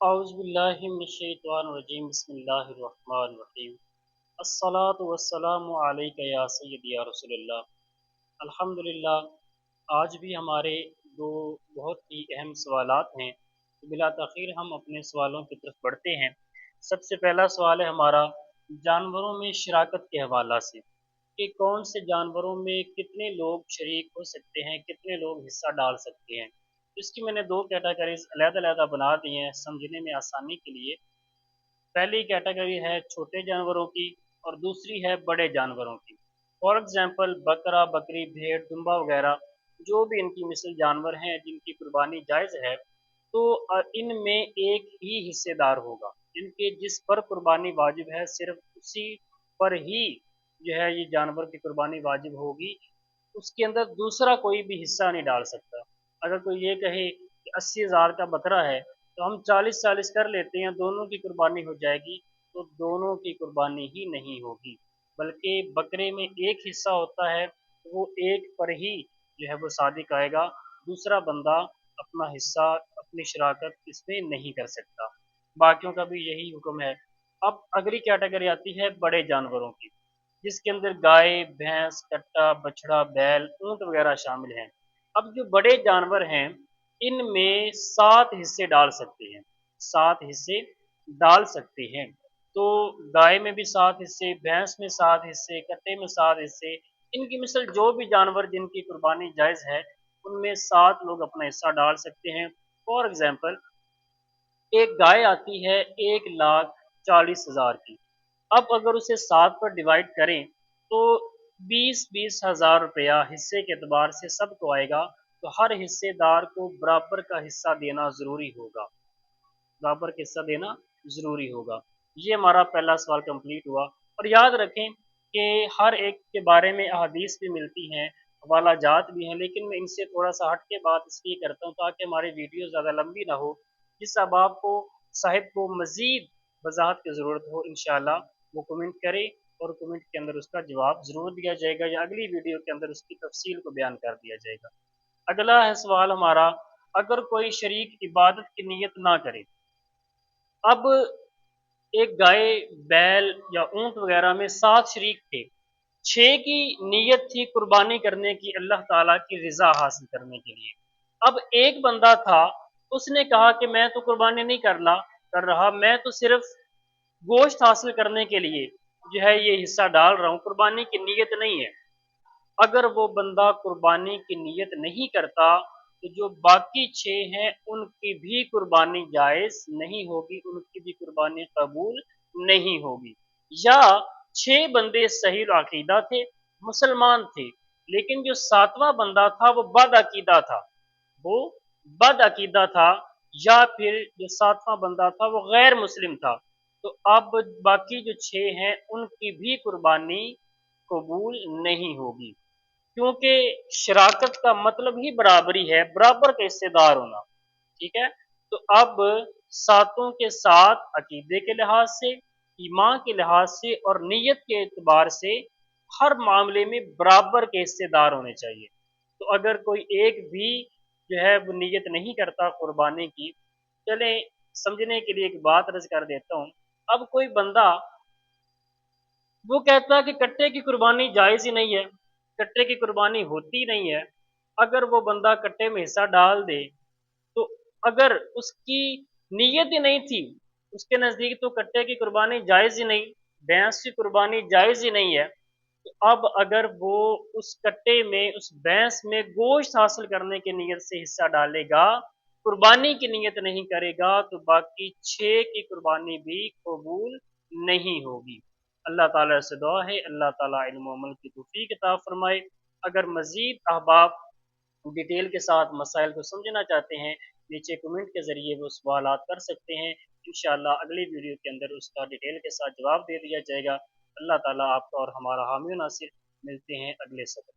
औज़ुबिल्लाहिमिनश्शैतानिर्रजीम बिस्मिल्लाहिर्रहमानिर्रहीम अस्सलातु वस्सलामु अलैका या सय्यदी या रसूलल्लाह। अल्हम्दुलिल्लाह, आज भी हमारे दो बहुत ही अहम सवालात हैं। तो बिला तख़ीर हम अपने सवालों की तरफ बढ़ते हैं। सबसे पहला सवाल है हमारा जानवरों में शराकत के हवाला से कि कौन से जानवरों में कितने लोग शरीक हो सकते हैं, कितने लोग हिस्सा डाल सकते हैं। इसकी मैंने दो कैटेगरीज अलग-अलग बना दी हैं समझने में आसानी के लिए। पहली कैटेगरी है छोटे जानवरों की और दूसरी है बड़े जानवरों की। फॉर एग्जांपल बकरा, बकरी, भेड़, दुम्बा वगैरह जो भी इनकी मिसल जानवर हैं जिनकी कुर्बानी जायज़ है, तो इनमें एक ही हिस्सेदार होगा। इनके जिस पर कुर्बानी वाजिब है सिर्फ उसी पर ही जो है ये जानवर की कुर्बानी वाजिब होगी। उसके अंदर दूसरा कोई भी हिस्सा नहीं डाल सकता। अगर कोई ये कहे कि 80,000 का बकरा है तो हम 40-40 कर लेते हैं, दोनों की कुर्बानी हो जाएगी, तो दोनों की कुर्बानी ही नहीं होगी, बल्कि बकरे में एक हिस्सा होता है, तो वो एक पर ही जो है वो सादिक आएगा। दूसरा बंदा अपना हिस्सा, अपनी शराकत इसमें नहीं कर सकता। बाकियों का भी यही हुक्म है। अब अगली कैटेगरी आती है बड़े जानवरों की, जिसके अंदर गाय, भैंस, कट्टा, बछड़ा, बैल, ऊँट वगैरह शामिल हैं। अब जो बड़े जानवर हैं, इनमें 7 हिस्से डाल सकते हैं, 7 हिस्से डाल सकते हैं। तो गाय में भी 7 हिस्से, भैंस में 7 हिस्से, कट्टे में 7 हिस्से, इनकी मिसल जो भी जानवर जिनकी कुर्बानी जायज़ है, उनमें 7 लोग अपना हिस्सा डाल सकते हैं। फॉर एग्ज़ाम्पल एक गाय आती है 1,40,000 की। अब अगर उसे 7 पर डिवाइड करें तो 20-20 हज़ार रुपया हिस्से के एतबार से सबको आएगा, तो हर हिस्सेदार को बराबर का हिस्सा देना ज़रूरी होगा, बराबर का हिस्सा देना ज़रूरी होगा। ये हमारा पहला सवाल कंप्लीट हुआ। और याद रखें कि हर एक के बारे में अहादीस भी मिलती हैं, हवाला जात भी हैं, लेकिन मैं इनसे थोड़ा-सा हट के बात इसलिए करता हूँ ताकि हमारी वीडियो ज़्यादा लंबी ना हो। जिस अहबाब को साहिब को मज़ीद वज़ाहत की ज़रूरत हो इंशाअल्लाह वो कमेंट करे और कमेंट के अंदर उसका जवाब ज़रूर दिया जाएगा या अगली वीडियो के अंदर उसकी तफ़सील को बयान कर दिया जाएगा। अगला है सवाल हमारा, अगर कोई शरीक इबादत की नीयत ना करे। अब एक गाय, बैल या ऊँट वगैरह में 7 शरीक थे। 6 की नीयत थी कुर्बानी करने की अल्लाह ताला की रिज़ा हासिल करने के लिए। अब एक बंदा था, उसने कहा कि मैं तो कुर्बानी नहीं कर रहा, मैं तो सिर्फ़ गोश्त हासिल करने के लिए जो है ये हिस्सा डाल रहा हूँ, कुर्बानी की नीयत नहीं है। अगर वो बंदा कुर्बानी की नीयत नहीं करता तो जो बाकी 6 हैं उनकी भी कुर्बानी जायज़ नहीं होगी, उनकी भी कुर्बानी कबूल नहीं होगी। या 6 बंदे सही अकीदा थे, मुसलमान थे, लेकिन जो 7वां बंदा था वो बदअकीदा था, वो बदअकीदा था, या फिर जो 7वां बंदा था वो गैर मुस्लिम था। तो अब बाकी जो 6 हैं उनकी भी कुर्बानी कबूल नहीं होगी, क्योंकि शराकत का मतलब ही बराबरी है, बराबर का हिस्सेदार होना। ठीक है? तो अब सातों के साथ अकीदे के लिहाज से, ईमान के लिहाज से और नीयत के एतबार से हर मामले में बराबर के हिस्सेदार होने चाहिए। तो अगर कोई एक भी जो है वो नीयत नहीं करता कुर्बानी की, चलें समझने के लिए एक बात अर्ज़ कर देता हूँ। अब कोई बंदा वो कहता है कि कट्टे की कुर्बानी जायज़ ही नहीं है, कट्टे की कुर्बानी होती नहीं है। अगर वो बंदा कट्टे में हिस्सा डाल दे, तो अगर उसकी नीयत ही नहीं थी, उसके नज़दीक तो कट्टे की कुर्बानी जायज़ ही नहीं, भैंस की कुर्बानी जायज़ ही नहीं है। तो अब अगर वो उस कट्टे में, उस भैंस में गोश्त हासिल करने की नीयत से हिस्सा डालेगा, कुर्बानी की नीयत नहीं करेगा, तो बाकी 6 की कुर्बानी भी कबूल नहीं होगी। अल्लाह ताला से दुआ है अल्लाह ताला इल्म व अमल की तौफीक अता फरमाए। अगर मज़ीद अहबाब डिटेल के साथ मसाइल को समझना चाहते हैं, नीचे कमेंट के ज़रिए वो सवालात कर सकते हैं। इंशाअल्लाह अगली वीडियो के अंदर उसका डिटेल के साथ जवाब दे दिया जाएगा। अल्लाह ताला आपका और हमारा हामी नासिर। मिलते हैं अगले सबक।